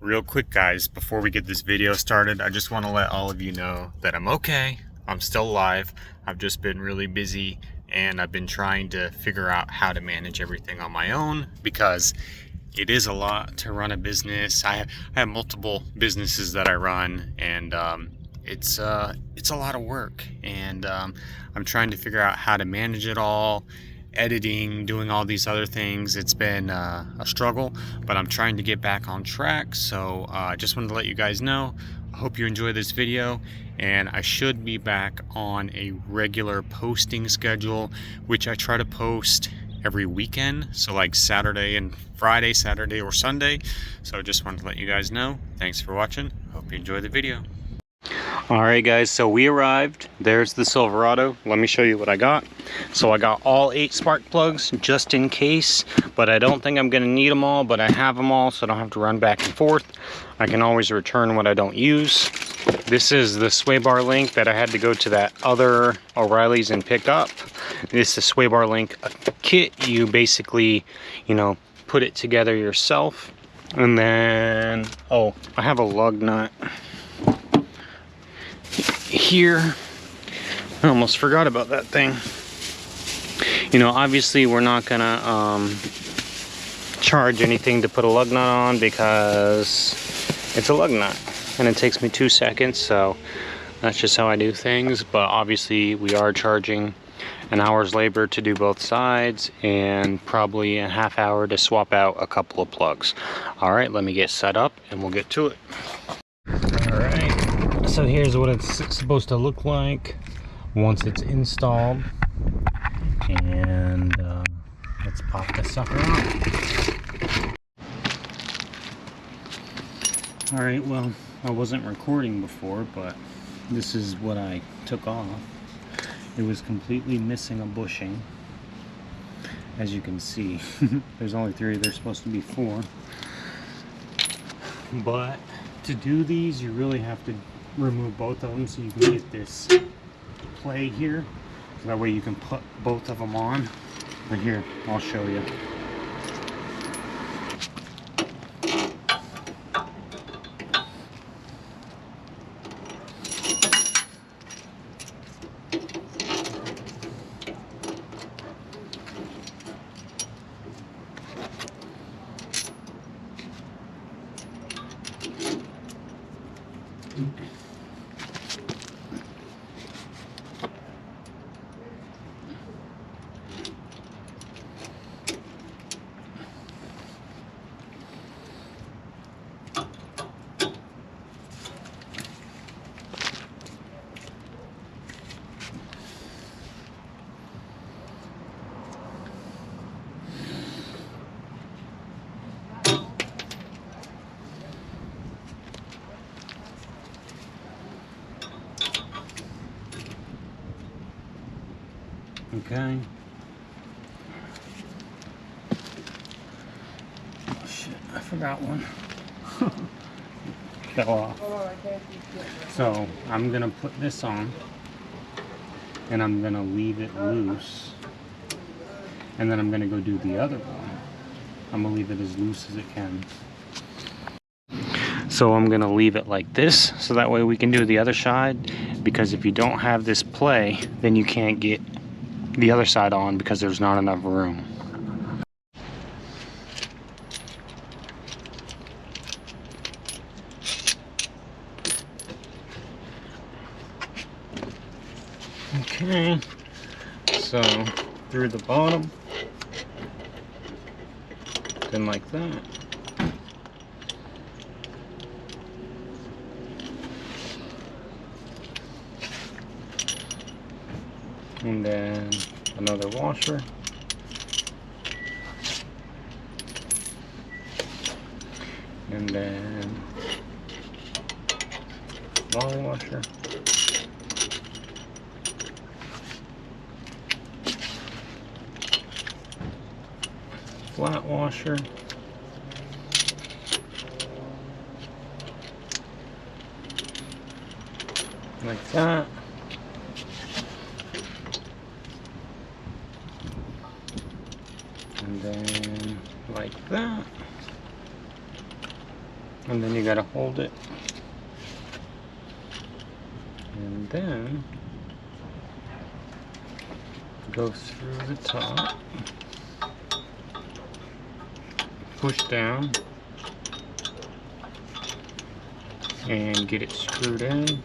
Real quick, guys, before we get this video started, I just want to let all of you know that I'm okay. I'm still alive. I've just been really busy and I've been trying to figure out how to manage everything on my own because it is a lot to run a business. I have multiple businesses that I run, and it's a lot of work, and I'm trying to figure out how to manage it all. Editing, doing all these other things, it's been a struggle, but I'm trying to get back on track. So I just wanted to let you guys know. I hope you enjoy this video, and I should be back on a regular posting schedule, which I try to post every weekend, so like Saturday and Friday, Saturday or Sunday. So just wanted to let you guys know. Thanks for watching. Hope you enjoy the video. Alright guys, so we arrived. There's the Silverado. Let me show you what I got. So I got all 8 spark plugs just in case, but I don't think I'm going to need them all, but I have them all so I don't have to run back and forth. I can always return what I don't use. This is the sway bar link that I had to go to that other O'Reilly's and pick up. This is the sway bar link kit. You basically, put it together yourself. And then, oh, I have a lug nut here. I almost forgot about that thing. Obviously we're not gonna charge anything to put a lug nut on because it's a lug nut and it takes me 2 seconds, so that's just how I do things. But obviously we are charging an hour's labor to do both sides and probably a half hour to swap out a couple of plugs. Alright, let me get set up and we'll get to it. Alright, so here's what it's supposed to look like once it's installed. And let's pop this sucker on. Alright, well, I wasn't recording before, but this is what I took off. It was completely missing a bushing. As you can see, there's only 3, there's supposed to be 4. But to do these, you really have to remove both of them so you can get this play here. So that way you can put both of them on. But here, I'll show you. Okay. Oh shit, I forgot one. Fell off. So I'm gonna put this on and I'm gonna leave it loose, and then I'm gonna go do the other one. I'm gonna leave it as loose as it can. So I'm gonna leave it like this so that way we can do the other side, because if you don't have this play, then you can't get the other side on because there's not enough room. Okay, so through the bottom, then like that. And then another washer. And then long washer. Flat washer. Like that. And then like that. And then you gotta hold it. And then go through the top. Push down. And get it screwed in.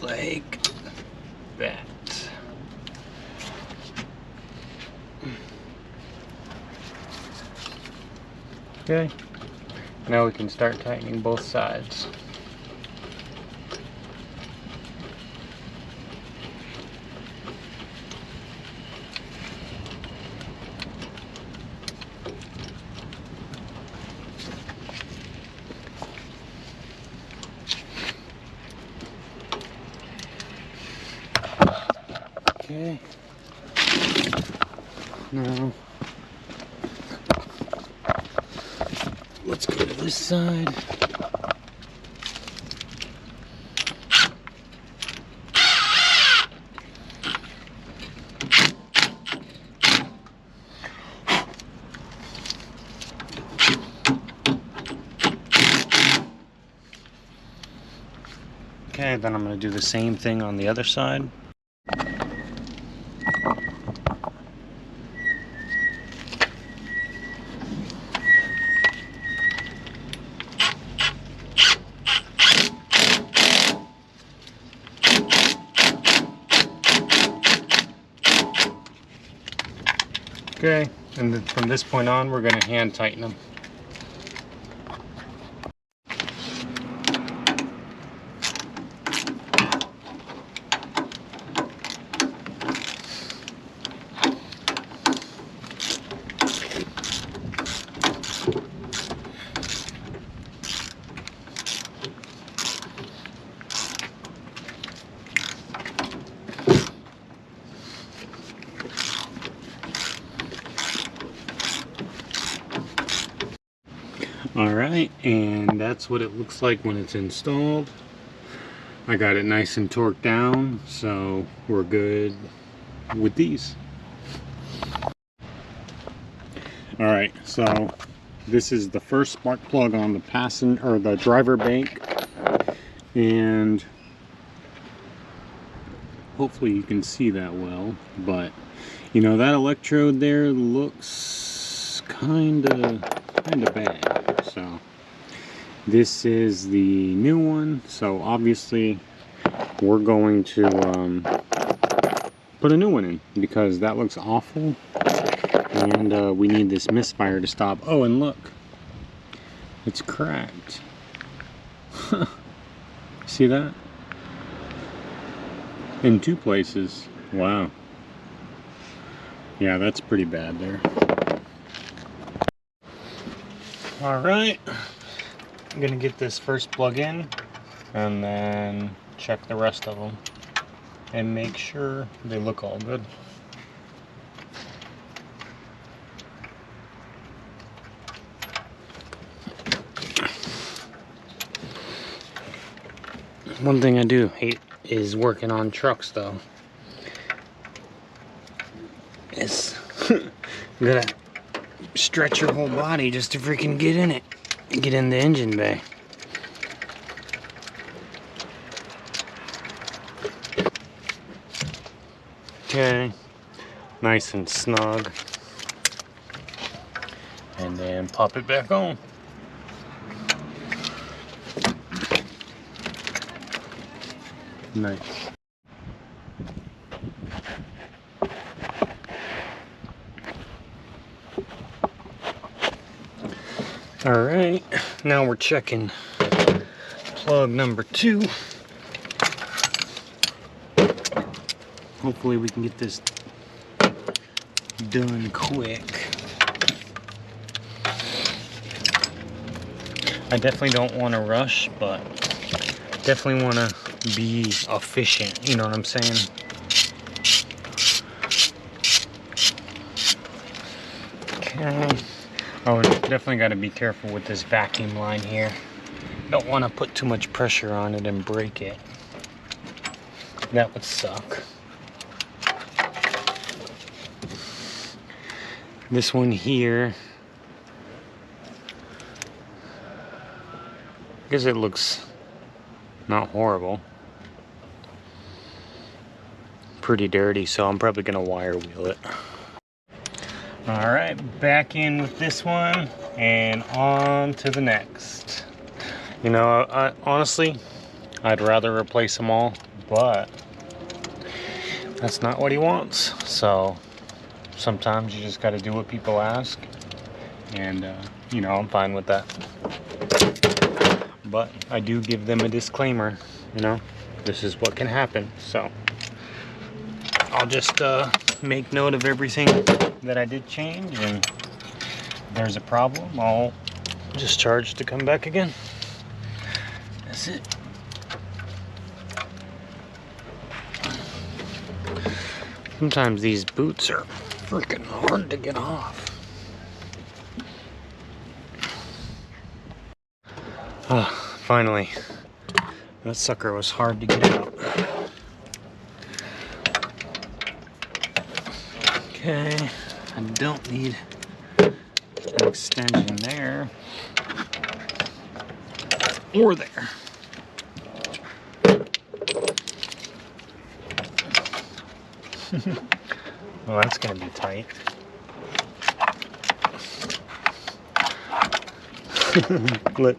Like that. Okay, now we can start tightening both sides. Okay, now let's go to this side. Okay, then I'm going to do the same thing on the other side. Okay, and then from this point on, we're going to hand tighten them. Alright, and that's what it looks like when it's installed. I got it nice and torqued down, so we're good with these. Alright, so this is the first spark plug on the passenger or the driver bank, and hopefully you can see that well, but you know that electrode there looks kinda bad. So this is the new one, so obviously we're going to put a new one in because that looks awful, and we need this misfire to stop. Oh, and look, it's cracked. See that? In two places. Wow. Yeah, that's pretty bad there. Alright, I'm gonna get this first plug in and then check the rest of them and make sure they look all good. One thing I do hate is working on trucks though. It's you gotta stretch your whole body just to freaking get in it. Get in the engine bay. Okay, nice and snug. And then pop it back on. Nice. Alright, now we're checking plug number 2. Hopefully we can get this done quick. I definitely don't want to rush, but definitely want to be efficient, you know what I'm saying? Okay. Oh, definitely got to be careful with this vacuum line here. Don't want to put too much pressure on it and break it. That would suck. This one here, I guess it looks not horrible. Pretty dirty, so I'm probably gonna wire wheel it. All right, back in with this one and on to the next. You know, honestly, I'd rather replace them all, but that's not what he wants. So sometimes you just got to do what people ask, and you know, I'm fine with that. But I do give them a disclaimer, you know, this is what can happen. So I'll just make note of everything that I did change, and if there's a problem, I'll just charge to come back again. That's it. Sometimes these boots are freaking hard to get off. Finally. That sucker was hard to get out. Okay, I don't need an extension there or there. Well, that's gonna be tight. Look.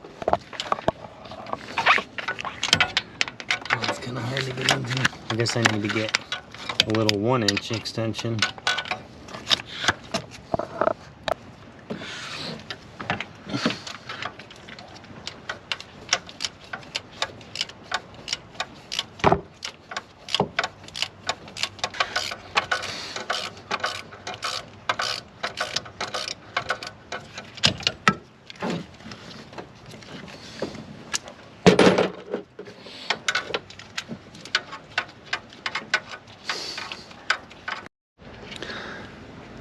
Oh, it's kind of hard to get into. I guess I need to get a little 1-inch extension.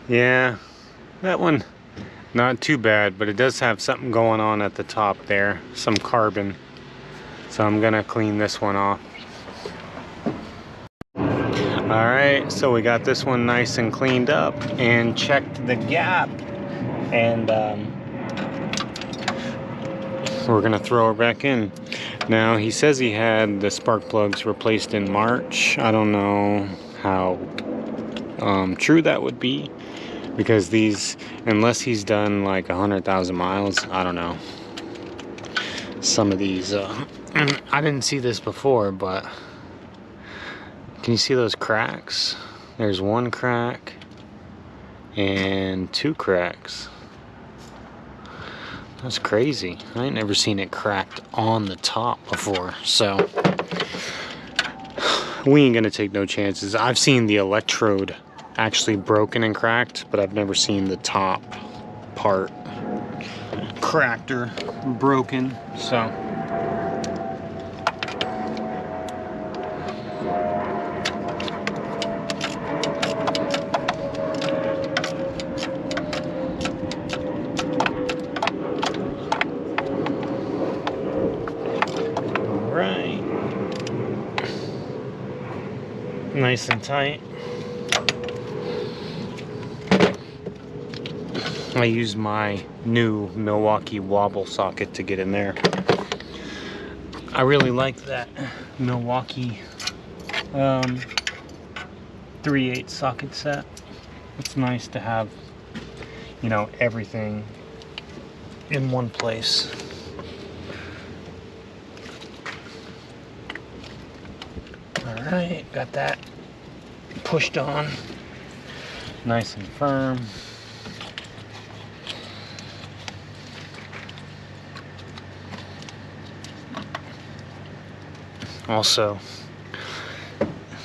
Yeah, that one, not too bad, but it does have something going on at the top there, some carbon. So I'm gonna clean this one off. Alright, so we got this one nice and cleaned up and checked the gap. And we're gonna throw her back in. Now, he says he had the spark plugs replaced in March. I don't know how true that would be, because these, unless he's done like 100,000 miles, I don't know. Some of these, I didn't see this before, but can you see those cracks? There's one crack and 2 cracks. That's crazy. I ain't never seen it cracked on the top before, so we ain't gonna take no chances. I've seen the electrode actually broken and cracked, but I've never seen the top part cracked or broken, so all right, nice and tight. I use my new Milwaukee wobble socket to get in there. I really like that Milwaukee 3/8 socket set. It's nice to have, you know, everything in one place. All right, got that pushed on nice and firm. Also,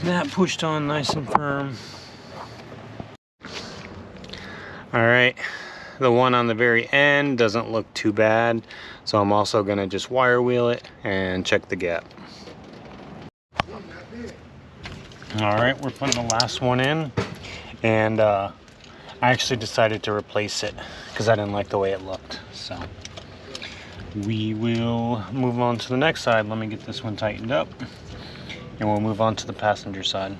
that pushed on nice and firm. All right, the one on the very end doesn't look too bad, so I'm also gonna just wire wheel it and check the gap. All right, we're putting the last one in, and I actually decided to replace it because I didn't like the way it looked. So we will move on to the next side. Let me get this one tightened up, and we'll move on to the passenger side.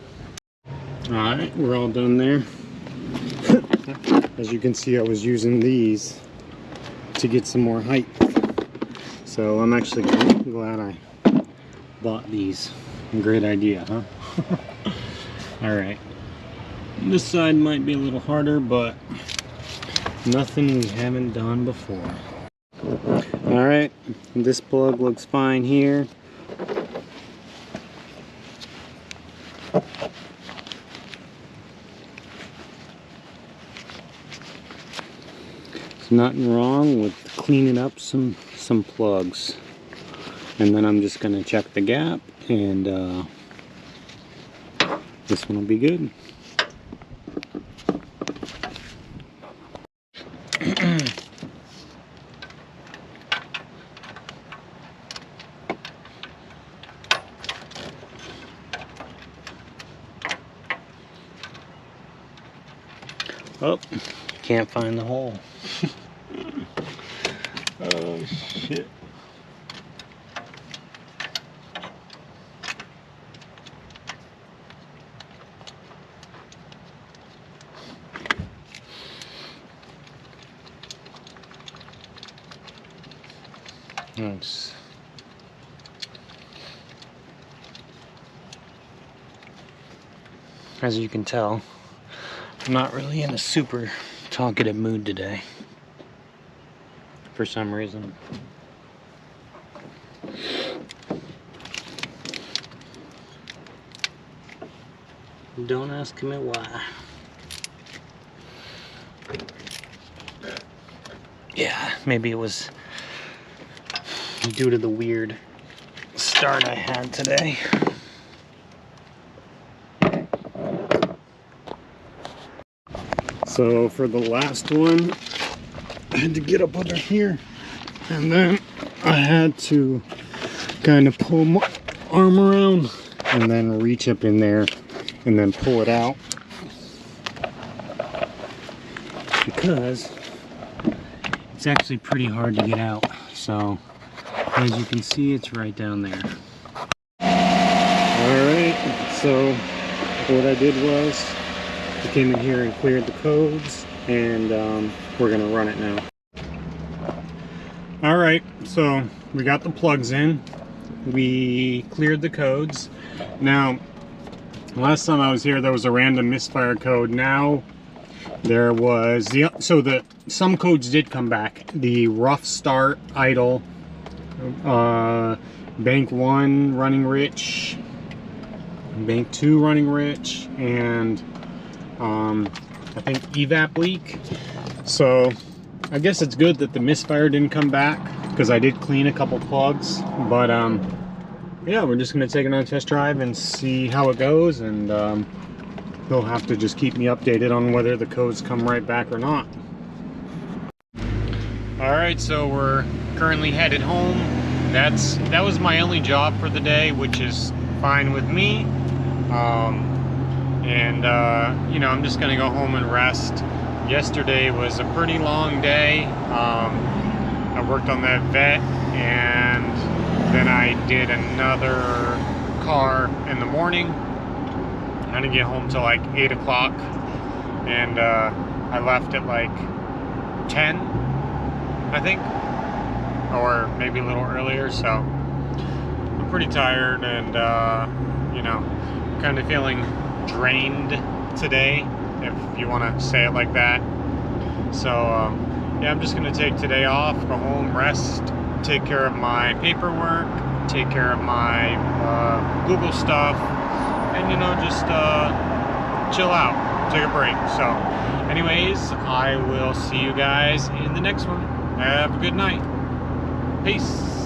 All right, we're all done there. as you can see, I was using these to get some more height. So I'm actually glad I bought these. Great idea, huh? Alright. This side might be a little harder, but nothing we haven't done before. Alright, this plug looks fine here. There's nothing wrong with cleaning up some plugs. And then I'm just going to check the gap, and this one will be good. Oh, can't find the hole. Oh shit. Nice. As you can tell, I'm not really in a super talkative mood today, for some reason. Don't ask me why. Yeah, maybe it was due to the weird start I had today. So for the last one, I had to get up under here, and then I had to kind of pull my arm around and then reach up in there and then pull it out, because it's actually pretty hard to get out. So as you can see, it's right down there. Alright, so what I did was I came in here and cleared the codes, and we're gonna run it now. Alright, so we got the plugs in, we cleared the codes. Now, last time I was here there was a random misfire code. Now there was some codes did come back. The rough start, idle, bank 1 running rich, bank 2 running rich, and I think evap leak. So I guess it's good that the misfire didn't come back, because I did clean a couple plugs. But yeah, we're just gonna take it on a test drive and see how it goes, and they'll have to just keep me updated on whether the codes come right back or not. Alright, so we're currently headed home. That was my only job for the day, which is fine with me. You know, I'm just gonna go home and rest. Yesterday was a pretty long day. I worked on that vet, and then I did another car in the morning. I didn't get home till like 8 o'clock, and I left at like 10, I think, or maybe a little earlier. So I'm pretty tired, and you know, kind of feeling drained today, if you want to say it like that. So yeah, I'm just gonna take today off, go home, rest, take care of my paperwork, take care of my Google stuff, and you know, just chill out, take a break. So anyways, I will see you guys in the next one. Have a good night. Peace.